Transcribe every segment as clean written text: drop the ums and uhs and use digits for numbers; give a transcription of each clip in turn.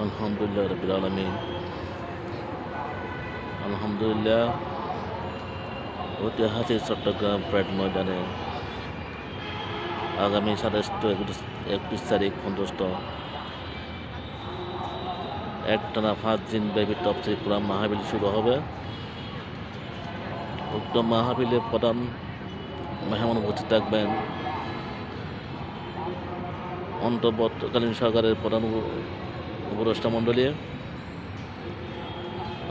আলহামদুলিল্লাহ রাব্বিল আলামিন। আলহামদুলিল্লাহ, ঐতিহাসিক চট্টগ্রাম প্রাইড ময়দানে আগামী ২৭-২১ তারিখ পর্যন্ত একটানা ৫ দিন ব্যাপী তাফসীর কোরআন মাহফিল শুরু হবে। উক্ত মাহফিলে প্রধান মেহমান উপস্থিত থাকবেন অন্তর্বর্তীকালীন সরকারের প্রধান উপদেষ্টা মণ্ডলী,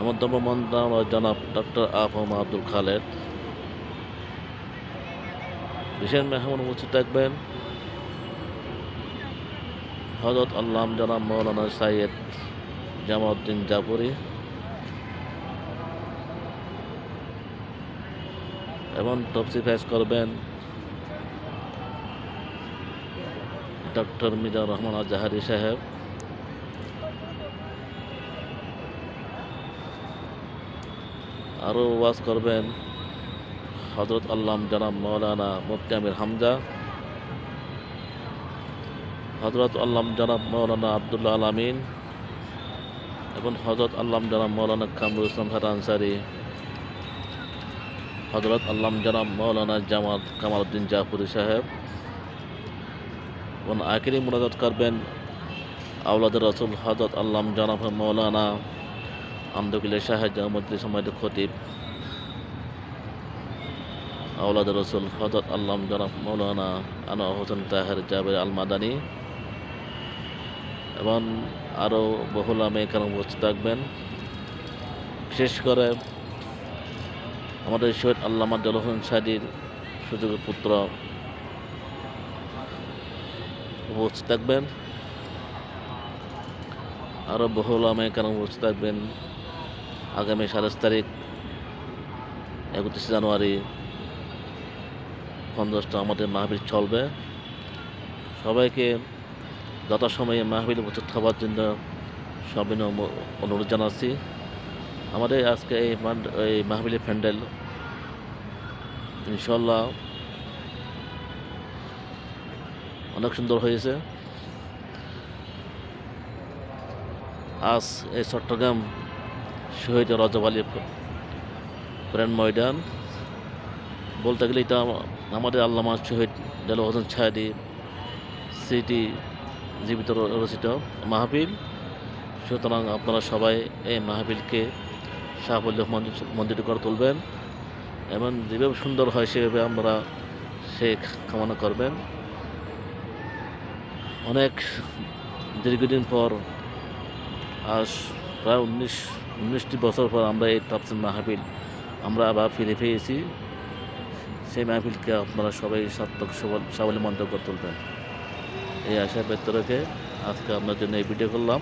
আমার ধর্ম মন্ত্রণালয় জনাব ডক্টর আ.ফ.ম. আব্দুল খালেদ। বিশেষ মেহমান উপস্থিত থাকবেন হযরত আল্লামা জনাব মাওলানা সাইয়্যেদ জামালউদ্দিন জাফরি এবং তাফসীর পেশ করবেন ডক্টর মিজানুর রহমান আজহারী সাহেব। আরও ওয়াজ করবেন হযরত আল্লামা জনাব মাওলানা মুফতি আমির হামজা, হযরত আল্লামা জনাব মাওলানা আব্দুল্লাহ আল আমিন এবং হযরত আল্লামা জনাব মাওলানা কামরুল ইসলাম খান আনসারী, হযরত আল্লামা জনাব মাওলানা কামালউদ্দিন জাফরি সাহেব। এবং আখিরি মুনাজাত করবেন আওলাদের রাসূল হযরত আল্লামা জনাব মাওলানা আমদুকিল্লাহ সাহেব জামাতুল সম্মানিত খতিব, আওলাদের রাসূল হযরত আল্লামা জনাব মাওলানা আনোয়ার হোসেন তাহের জাবের আল মাদানী এবং আরও বহু উলামায়ে কেরাম উপস্থিত থাকবেন। বিশেষ করে আমাদের শহীদ আল্লামা দেলোয়ার হোসেন সাঈদীর সুযোগ্য পুত্র উপস্থিত থাকবেন। আরও বহু উলামায়ে কেরাম উপস্থিত থাকবেন। আগামী ২৭ তারিখ ৩১ জানুয়ারি পর্যন্ত আমাদের মাহফিল চলবে। সবাইকে যথাসময়ে মাহফিলে উপস্থিত হওয়ার জন্য সবিনম্র অনুরোধ জানাচ্ছি। আমাদের আজকে এই মাহফিলের প্যান্ডেল ইনশাআল্লাহ অনেক সুন্দর হয়েছে। আজ এই চট্টগ্রাম শহীদ রজব আলী প্রাণ ময়দান বলতে গেলে এটা আমাদের আল্লামা শহীদ দেলোয়ার হোসেন সাঈদী স্মৃতি জীবিত রচিত মাহফিল। সুতরাং আপনারা সবাই এই মাহফিলকে সাফল্য মণ্ডিত করে তুলবেন এবং যেভাবে সুন্দর হয় সেভাবে আমরা সে কামনা করবেন। অনেক দীর্ঘদিন পর, আজ প্রায় 19টি বছর পর আমরা এই তাফসীর মাহফিল আমরা আবার ফিরে পেয়েছি। সেই মাহফিলকে আপনারা সবাই সার্থক সাবলীল করে তুলবেন, এই আশা ব্যক্ত রেখে আজকে আপনার জন্য এই ভিডিও করলাম।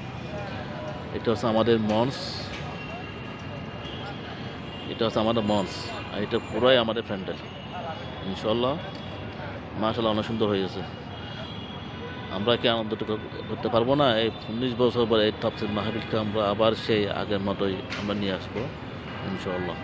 এটা হচ্ছে আমাদের মঞ্চ, আর এটা পুরাই আমাদের প্যান্ডেল। ইনশাআল্লাহ মাশাআল্লাহ অনেক সুন্দর হয়ে গেছে। আমরা কি আনন্দ করতে পারবো না? এই 19 বছর পর এই তাফসীর মাহফিলকে আমরা আবার সেই আগের মতোই আমরা নিয়ে আসবো ইনশাআল্লাহ।